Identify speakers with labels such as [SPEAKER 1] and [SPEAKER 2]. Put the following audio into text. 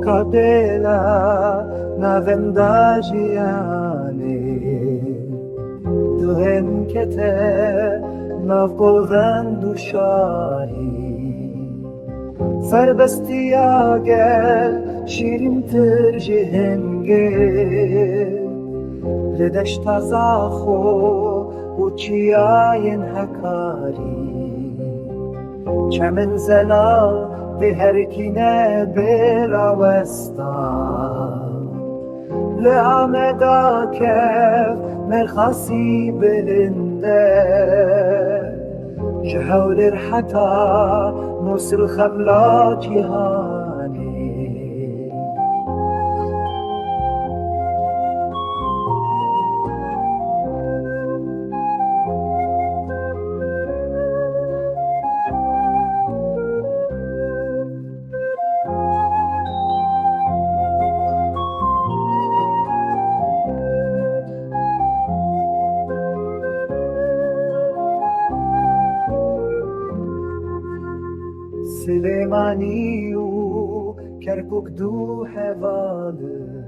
[SPEAKER 1] capella navendagiane دهن کته نافگوزن دوشایی سربستی گل شیرین تر جهنگه لدشت زاخو و چیاین حکاری چمن زنا به هرکینه بلا وستان لعمدا كيف مرخصي بلنده جهول رحتا موس الخملات جهاني سليماني و كركوك دو حواله